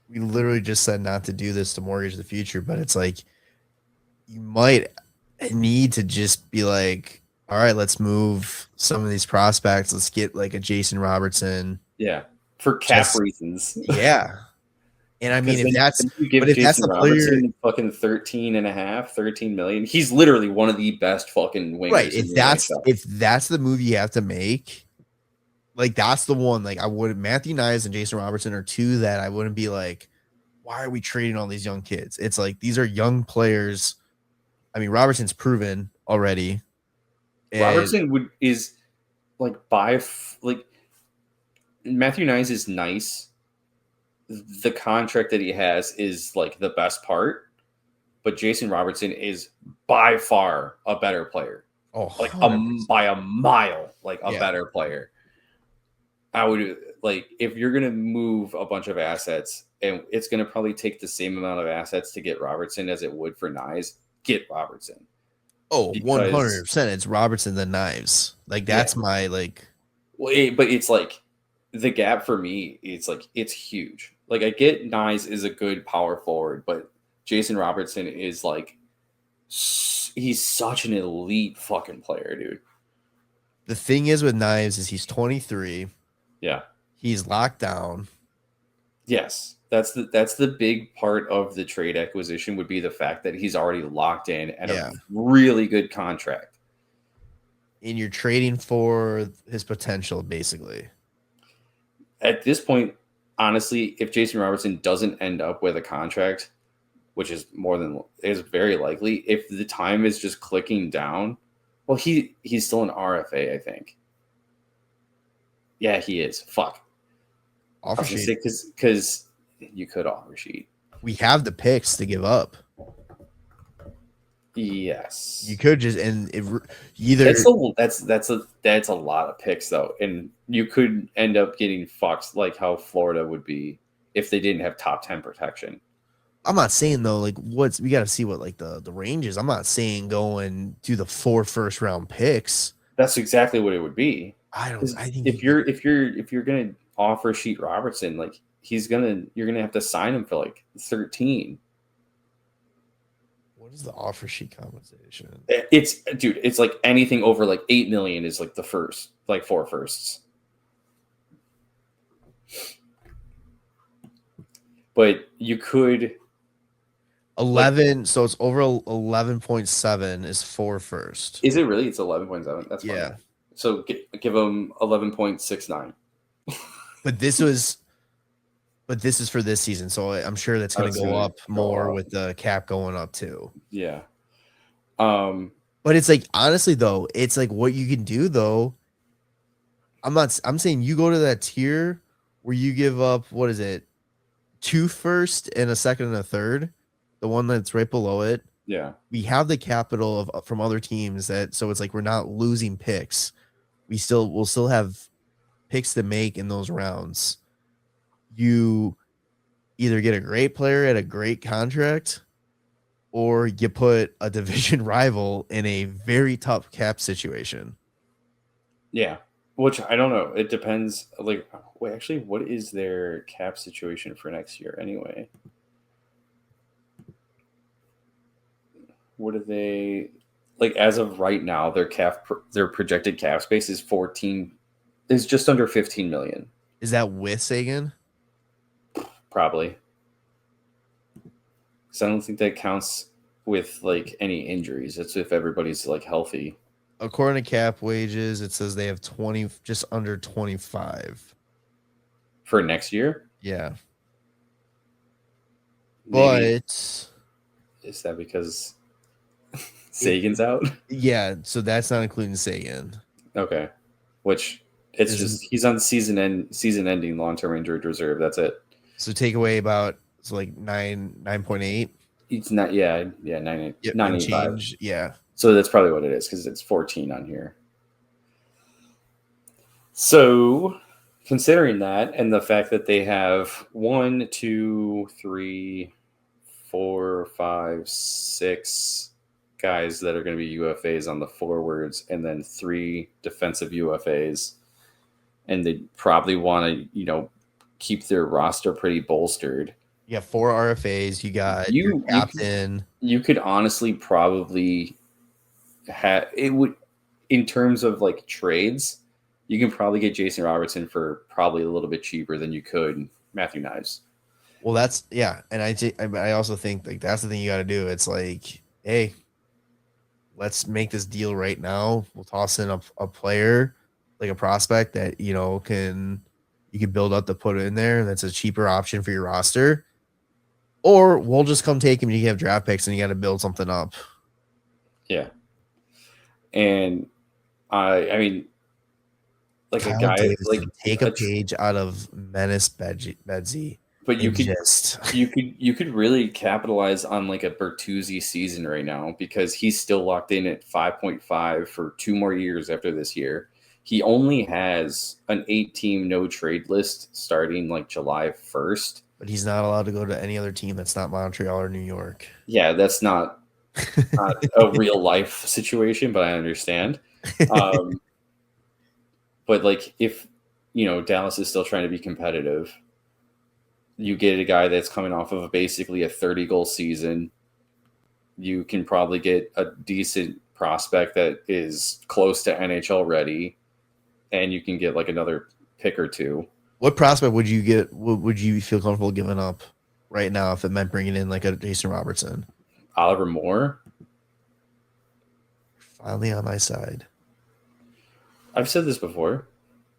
we literally just said not to do this to mortgage the future, but it's like you might need to just be like, all right, let's move some of these prospects. Let's get like a Jason Robertson. Yeah, for cap Just reasons. yeah. And I mean, Because if that's then you but give if that's Jason the player, Robertson fucking 13 and a half, 13 million. He's literally one of the best fucking right? wingers in If the that's NHL. if that's the move you have to make, like that's the one. Like I would Matthew Knies and Jason Robertson are two that I wouldn't be like, why are we trading all these young kids? It's like these are young players. I mean, Robertson's proven already. And Robertson is like like Matthew Knies is nice. The contract that he has is like the best part, but Jason Robertson is by far a better player, oh, like 100%. by a mile, like a Yeah. better player. I would like if you're gonna move a bunch of assets, and it's gonna probably take the same amount of assets to get Robertson as it would for Nyes. Get Robertson Oh, because 100%. It's Robertson the Knives. Like yeah, that's my like well, but it's like the gap for me. It's like it's huge. Like I get Nyes is a good power forward, but Jason Robertson is like he's such an elite fucking player, dude. the thing is with Knives is he's 23. Yeah. He's locked down. Yes. That's the big part of the trade acquisition would be the fact that he's already locked in at a Yeah. really good contract. And you're trading for his potential, basically. At this point, honestly, if Jason Robertson doesn't end up with a contract, which is very likely, if the time is just clicking down, well, he's still an RFA, I think. Yeah, he is. Fuck. I Offer was gonna sheet. say because you could offer sheet. We have the picks to give up. Yes. You could just and it, either That's a lot of picks though, and you could end up getting fucked like how Florida would be if they didn't have top 10 protection. I'm not saying though, like what's we got to see what like the range is. I'm not saying go and do the 4 first-round picks. That's exactly what it would be. I don't. Because I think if you're gonna offer Sheet Robertson, like you're gonna have to sign him for like 13. what is the offer sheet compensation? It's dude, it's like anything over like 8 million is like the first, like 4 firsts. But you could 11. So it's over 11.7 is 4 first. is it really? It's 11.7. That's funny. Yeah, So give him 11.69. but this was. But this is for this season, so I'm sure that's going to go up more with the cap going up too. Yeah. But it's like honestly though, it's like what you can do though. I'm saying you go to that tier where you give up what is it? 2 first and a second and a third, the one that's right below it. Yeah. We have the capital of from other teams that so it's like we're not losing picks. We'll still have picks to make in those rounds. You either get a great player at a great contract or you put a division rival in a very tough cap situation. Yeah. Which I don't know. It depends. Like, wait, actually, what is their cap situation for next year anyway? What are they like as of right now? Their projected cap space is 14, is just under 15 million. Is that with Sagan? Probably. So I don't think that counts with like any injuries. It's if everybody's like healthy. According to cap wages, it says they have 20, just under 25 for next year. Yeah. Maybe. But is that because Sagan's out? Yeah, so that's not including Sagan. Okay. Which it's just he's on season ending long-term injured reserve. That's it. So take away about it's like 9.8. It's not 9.85. Change. Yeah. So that's probably what it is because it's 14 on here. So considering that and the fact that they have 1, 2, 3, 4, 5, 6 guys that are going to be UFAs on the forwards and then 3 defensive UFAs, and they probably want to, keep their roster pretty bolstered. You got 4 RFAs. You got your captain. You could honestly probably have it would in terms of like trades. You can probably get Jason Robertson for probably a little bit cheaper than you could Matthew Knies. Well, that's yeah, and I also think like that's the thing you got to do. It's like, hey, let's make this deal right now. We'll toss in a player, like a prospect that you can build up to put in there. That's a cheaper option for your roster, or we'll just come take him. And you have draft picks, and you got to build something up. Yeah, and I mean, like Kyle a guy Davidson, like take a page out of Menace Bedsy. but you could just you could really capitalize on like a Bertuzzi season right now because he's still locked in at 5.5 for 2 more years after this year. He only has an 8-team no trade list starting like July 1st. But he's not allowed to go to any other team that's not Montreal or New York. Yeah, that's not a real life situation, but I understand. But like if Dallas is still trying to be competitive, you get a guy that's coming off of basically a 30-goal season. You can probably get a decent prospect that is close to NHL ready, and you can get like another pick or two. What prospect would you get? Would you feel comfortable giving up right now if it meant bringing in like a Jason Robertson? Oliver Moore. Finally on my side. I've said this before.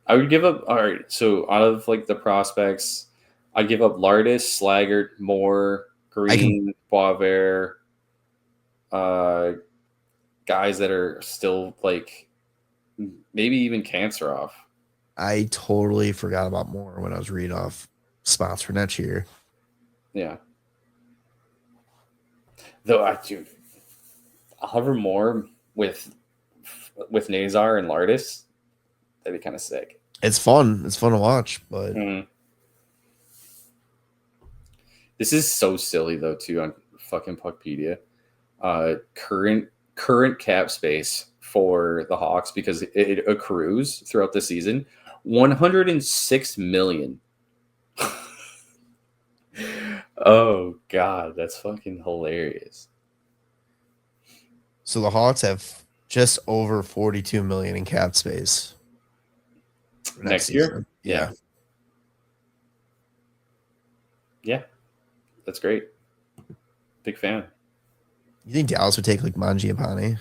I would give up. All right, so out of like the prospects, I give up Lardis, Slaggert, Moore, Green, Boisvert, guys that are still like maybe even Kanserov. I totally forgot about Moore when I was reading off spots for next year. Yeah. Though I do Oliver Moore with Nazar and Lardis, that'd be kind of sick. It's fun. It's fun to watch, but this is so silly though too on fucking Puckpedia. Current cap space for the Hawks because it accrues throughout the season. 106 million. Oh god, that's fucking hilarious. So the Hawks have just over 42 million in cap space next year. Yeah. That's great. Big fan. You think Dallas would take like Mangiapane?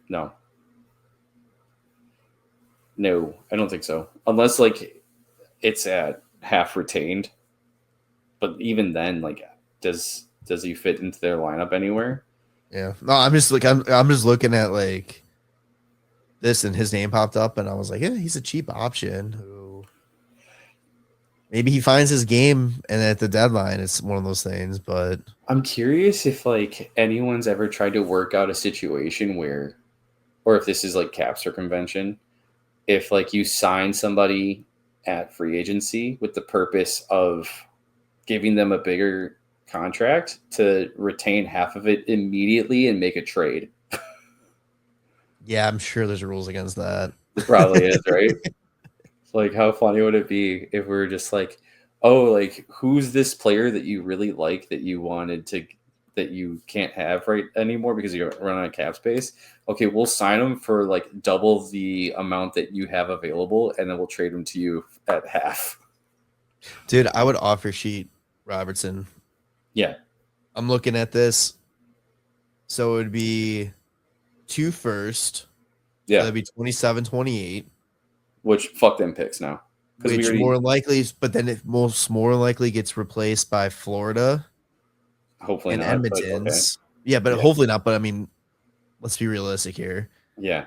No, I don't think so. Unless like it's at half retained. But even then, like, does he fit into their lineup anywhere? Yeah. No, I'm just looking at like this and his name popped up and I was like, yeah, he's a cheap option who maybe he finds his game and at the deadline it's one of those things, but I'm curious if like anyone's ever tried to work out a situation where or if this is like cap circumvention, if like you sign somebody at free agency with the purpose of giving them a bigger contract to retain half of it immediately and make a trade. Yeah, I'm sure there's rules against that. It probably is, right? Like, how funny would it be if we were just like, oh, like, who's this player that you really like that you wanted to, that you can't have right anymore because you run out of cap space? Okay, we'll sign him for like double the amount that you have available, and then we'll trade him to you at half. Dude, I would offer sheet Robertson. Yeah. I'm looking at this. So it would be 2 first. Yeah. So that'd be 27, 28. Which fuck them picks now. Which more likely, but then it more likely gets replaced by Florida. Hopefully and not. Edmonton's. But okay. But hopefully not. But I mean, let's be realistic here. Yeah.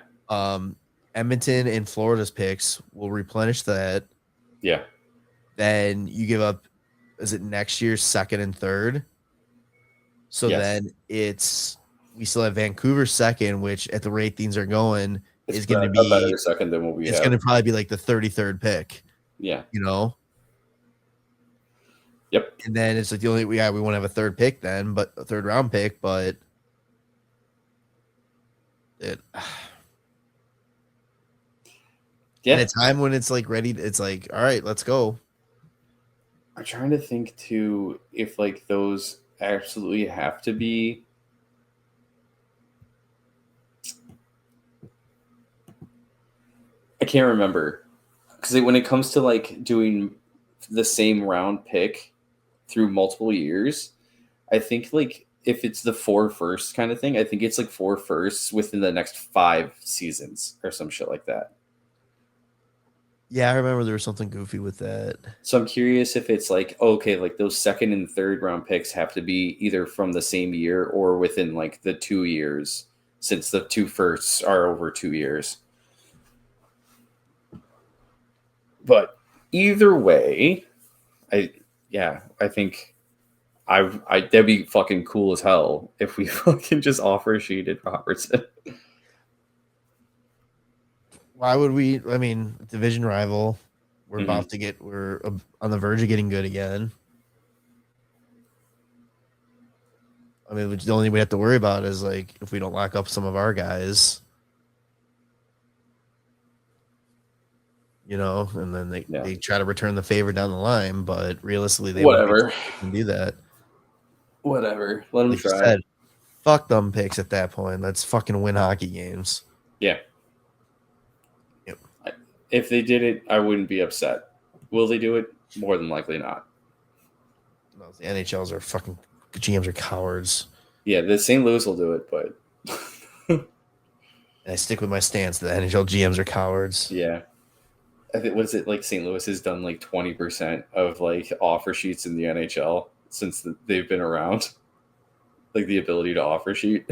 Edmonton and Florida's picks will replenish that. Yeah. Then you give up, is it next year's second and third? So then we still have Vancouver's second, which at the rate things are going is going to be a better second than what we have. It's going to probably be like the 33rd pick. Yeah. Yep. And then it's like we won't have a third pick then, but a third round pick, but at a time when it's like ready, it's like, all right, let's go. I'm trying to think too if like those absolutely have to be. I can't remember because when it comes to like doing the same round pick through multiple years, I think like if it's the four first kind of thing, I think it's like four firsts within the next 5 seasons or some shit like that. Yeah, I remember there was something goofy with that. So I'm curious if it's like, okay, like those second and third round picks have to be either from the same year or within like the 2 years, since the two firsts are over 2 years. But either way, I I think I that'd be fucking cool as hell if we fucking just offer sheeted Robertson. Why would we? I mean, division rival. We're Mhm. about to get. We're on the verge of getting good again. I mean, the only thing we have to worry about is like if we don't lock up some of our guys, and then they, Yeah. they try to return the favor down the line, but realistically, they won't be Whatever. can do that. Whatever. Let them Like you try. said, fuck them picks at that point. Let's fucking win hockey games. Yeah. Yep. If they did it, I wouldn't be upset. Will they do it? More than likely not. No, the NHLs are fucking GMs are cowards. Yeah, the St. Louis will do it, but And I stick with my stance. The NHL GMs are cowards. yeah. I think was it like St. Louis has done like 20% of like offer sheets in the NHL since they've been around, like the ability to offer sheet.